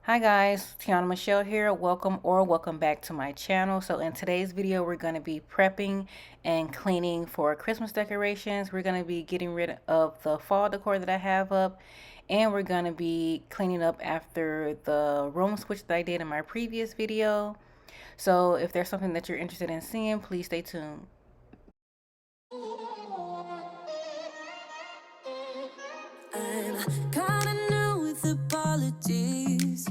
Hi guys, TionnaMichelle here. Welcome back to my channel. So in today's video, we're going to be prepping and cleaning for Christmas decorations. We're going to be getting rid of the fall decor that I have up, and we're going to be cleaning up after the room switch that I did in my previous video. So if there's something that you're interested in seeing, please stay tuned. I'm kinda new with apologies.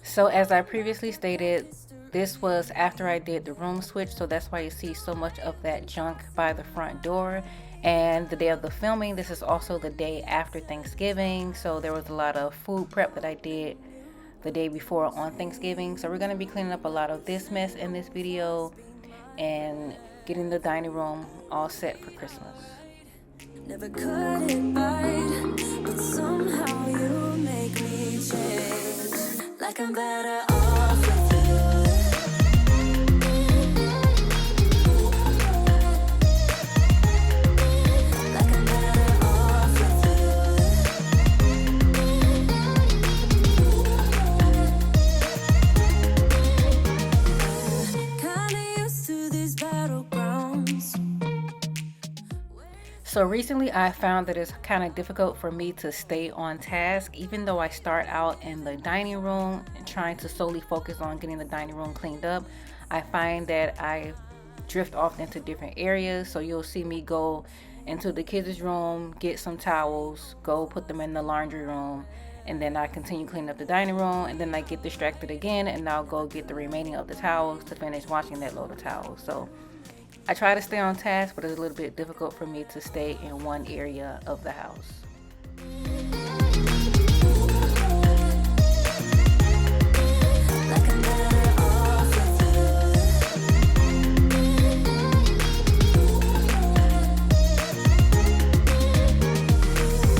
So as I previously stated, this was after I did the room switch, so that's why you see so much of that junk by the front door. And the day of the filming, this is also the day after Thanksgiving, so there was a lot of food prep that I did the day before on Thanksgiving. So we're going to be cleaning up a lot of this mess in this video and getting the dining room all set for Christmas. Never could it hide, but somehow you make me change. Like I'm better off with you. Like I'm better off with you. Kinda used to these battlegrounds. So recently I found that it's kind of difficult for me to stay on task, even though I start out in the dining room and trying to solely focus on getting the dining room cleaned up. I find that I drift off into different areas. So you'll see me go into the kids' room, get some towels, go put them in the laundry room, and then I continue cleaning up the dining room, and then I get distracted again, and I'll go get the remaining of the towels to finish washing that load of towels. So I try to stay on task, but it's a little bit difficult for me to stay in one area of the house.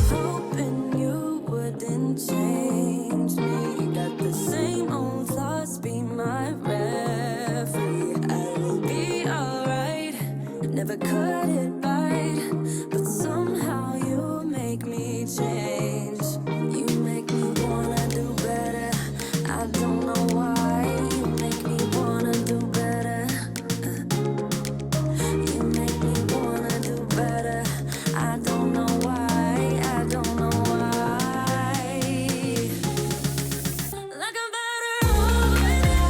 Hoping you wouldn't change me. Got the same old thoughts, be my referee. I will be alright. Never cut it right, but somehow you make me change. You make me wanna do better. I don't know why. You make me wanna do better. You make me wanna do better. I don't know why. I don't know why. Like I'm better off with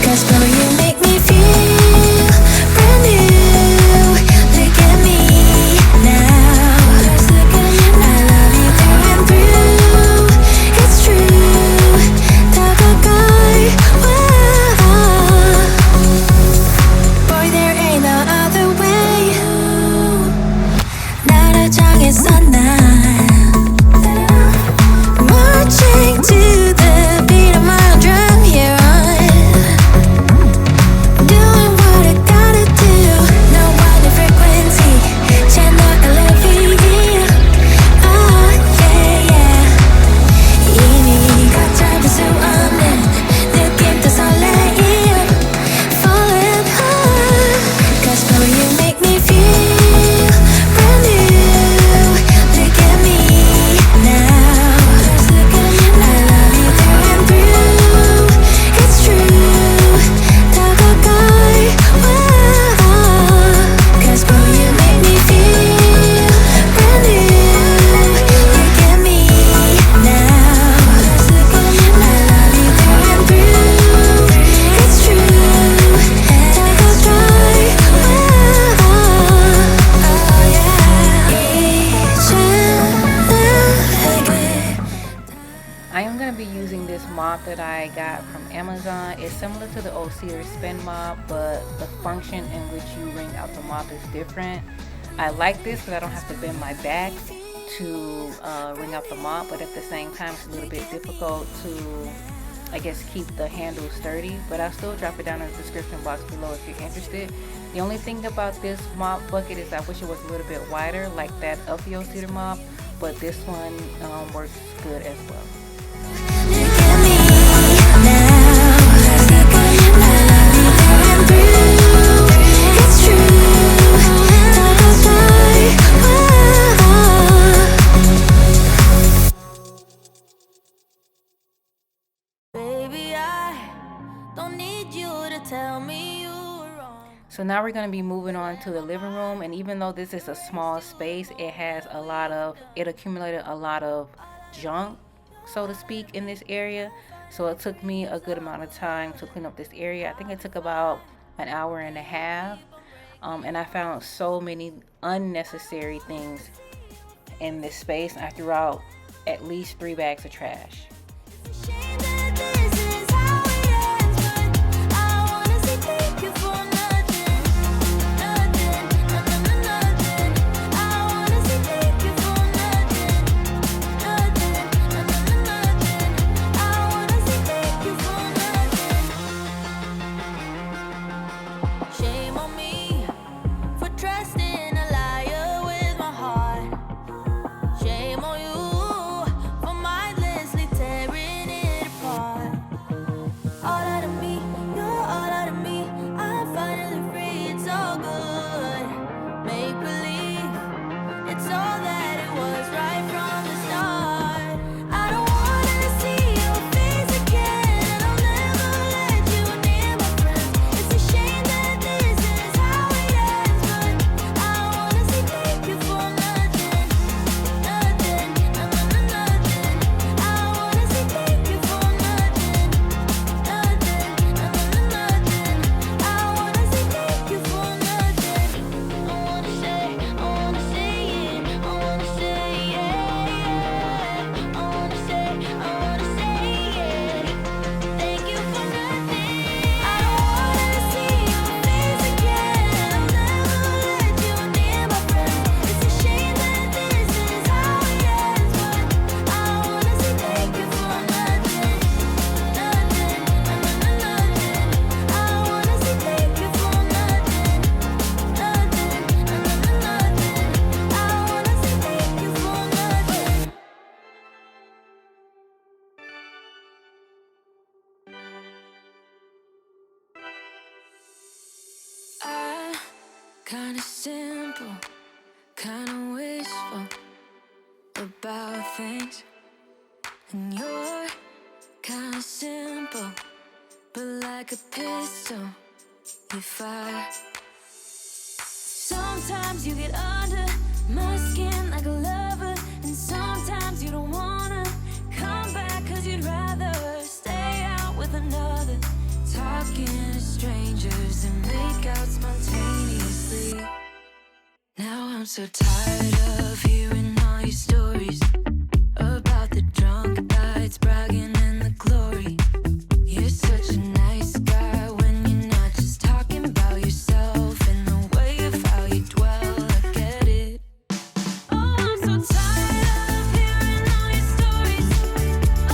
Cause boy, you make me feel brand new. mop that I got from Amazon. It's similar to the old cedar spin mop, but the function in which you wring out the mop is different. I like this because I don't have to bend my back to wring out the mop, but at the same time it's a little bit difficult to, I guess, keep the handle sturdy. But I'll still drop it down in the description box below if you're interested. The only thing about this mop bucket is I wish it was a little bit wider like that of the old cedar mop, but this one works good as well. So now we're going to be moving on to the living room, and even though this is a small space, it accumulated a lot of junk, so to speak, in this area. So it took me a good amount of time to clean up this area. I think it took about an hour and a half, and I found so many unnecessary things in this space. I threw out at least 3 bags of trash. Kinda simple, kinda wishful about things, and you're kinda simple, but like a pistol, you fire. Sometimes you get under my skin like a lover, and sometimes you don't wanna come back 'cause you'd rather stay out with another, talking to strangers and make out spontaneously. Now I'm so tired of hearing all your stories about the drunk nights, bragging in the glory. You're such a nice guy when you're not just talking about yourself and the way of how you dwell. I get it. Oh, I'm so tired of hearing all your stories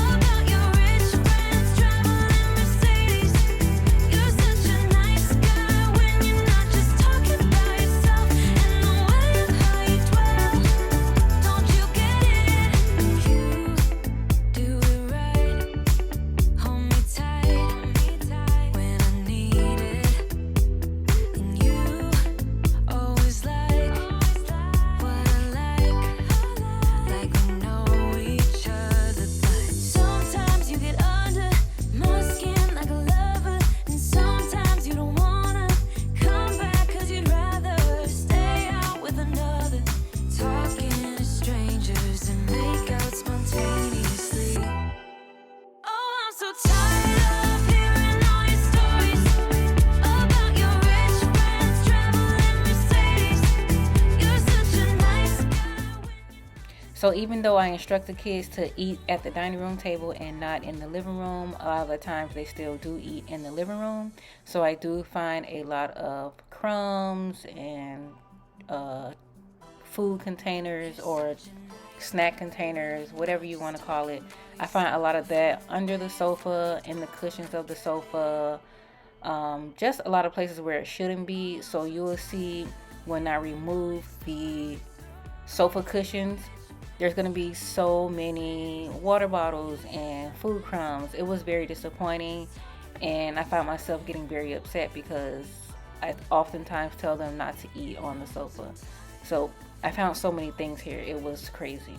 about your rich friends traveling Mercedes. You're such a nice guy when you're not just talking about yourself and the way of how you dwell. So even though I instruct the kids to eat at the dining room table and not in the living room, a lot of the times they still do eat in the living room. So I do find a lot of crumbs and food containers or snack containers, whatever you want to call it. I find a lot of that under the sofa, in the cushions of the sofa, just a lot of places where it shouldn't be. So you'll see when I remove the sofa cushions, there's going to be so many water bottles and food crumbs. It was very disappointing, and I found myself getting very upset because I oftentimes tell them not to eat on the sofa. So I found so many things here. It was crazy.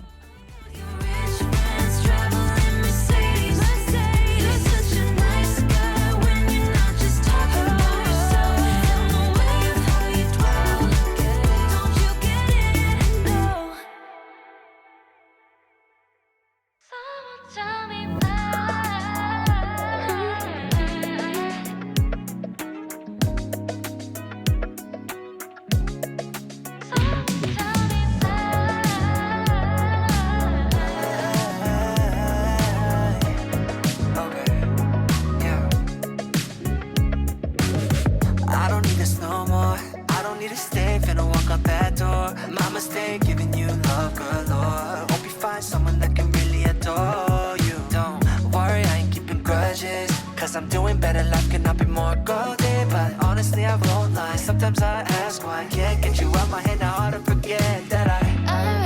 I'm doing better, life cannot be more golden. But honestly, I won't lie. Sometimes I ask why I can't get you out my head. Now hard to forget that I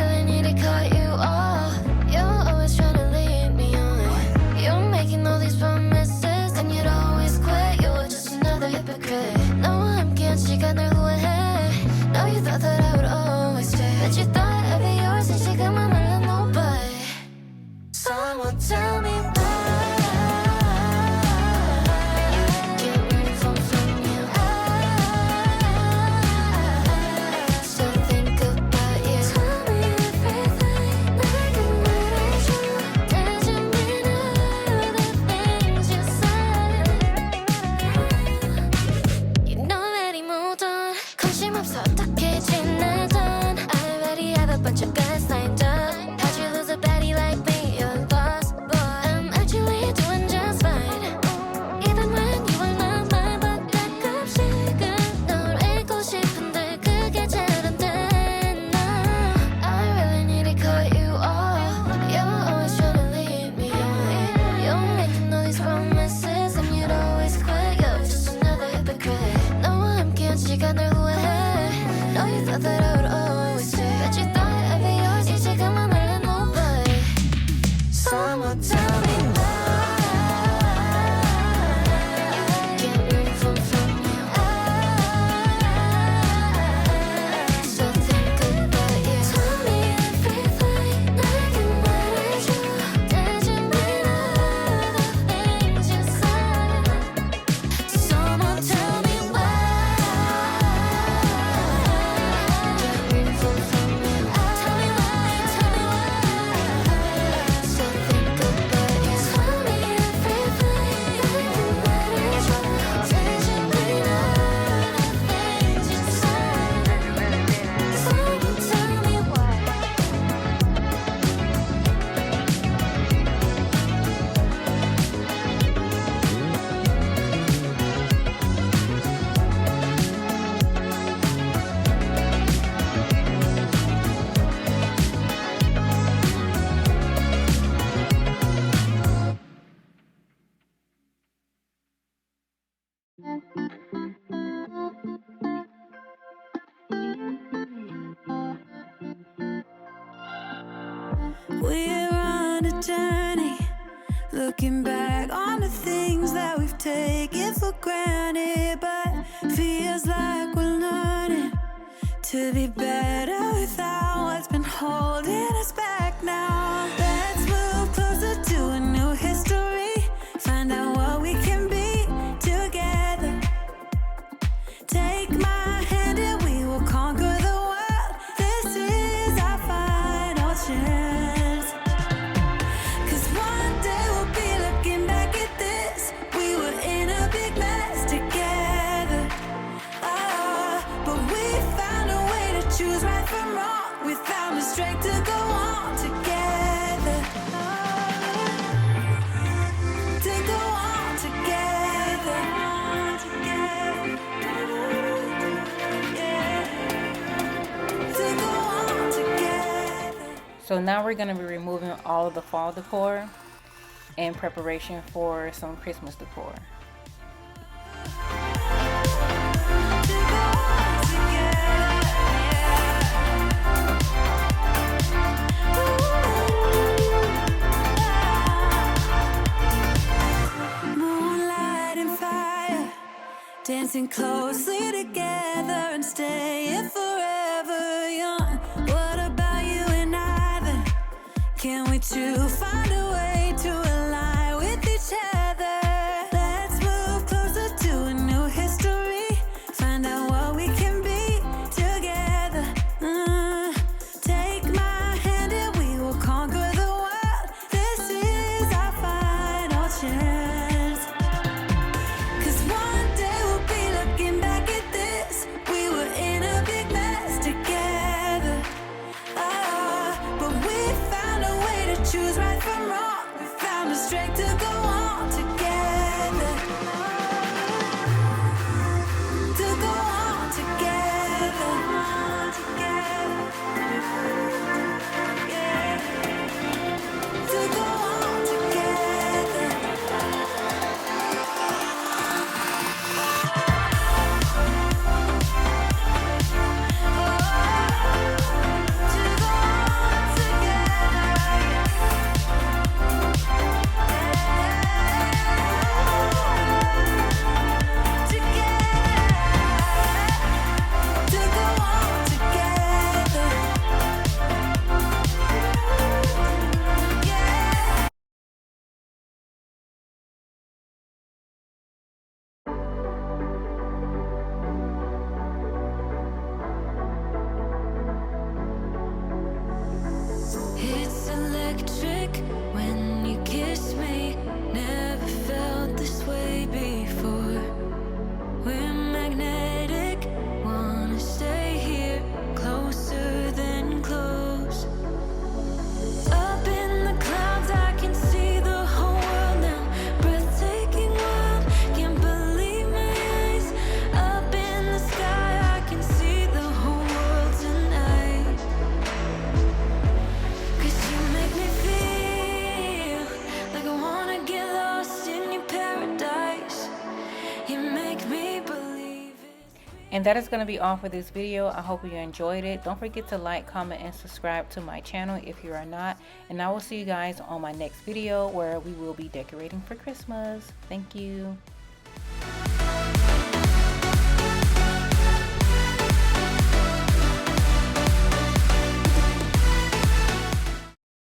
really need to cut you off. You're always trying to lead me on. You're making all these promises and you'd always quit. You're just another hypocrite. No, I'm can't 시간을 후회해. No, you thought that I would always stay, but you thought I'd be yours and 지금은 말로 nobody. Someone tell me why. We're on a journey, looking back on the things that we've taken for granted, but feels like we're learning to be better without what's been holding us back now. Let's move closer to a new history, find out what we can be together. Take my hand and we will conquer the world. This is our final chance. 'Cause one day we'll be looking back at this. We were in a big mess together. But we found a way to choose right from wrong. We found the strength to go on together. So now we're going to be removing all of the fall decor in preparation for some Christmas decor. Dancing closely together and staying forever young. What about you and I then? Can we two find a way to align with each other? Let's move closer to a new history. Find out what we can be together. Take my hand and we will conquer the world. This is our final chance. 'Cause one day we'll be looking back at this. We were in a big mess together. But we found a way to choose right from wrong. We found the strength to go on together. To go on together. Yeah. To go on together. It's electric when you kiss me. Never felt this way before. We're magnetic, wanna stay here, closer than close. Up in the clouds, I can see the whole world now. Breathtaking world, can't believe my eyes. Up in the sky, I can see the whole world tonight. 'Cause you make me feel like I wanna get lost in your paradise. You make me believe it. And that is going to be all for this video. I hope you enjoyed it. Don't forget to like, comment, and subscribe to my channel if you are not. And I will see you guys on my next video where we will be decorating for Christmas. Thank you.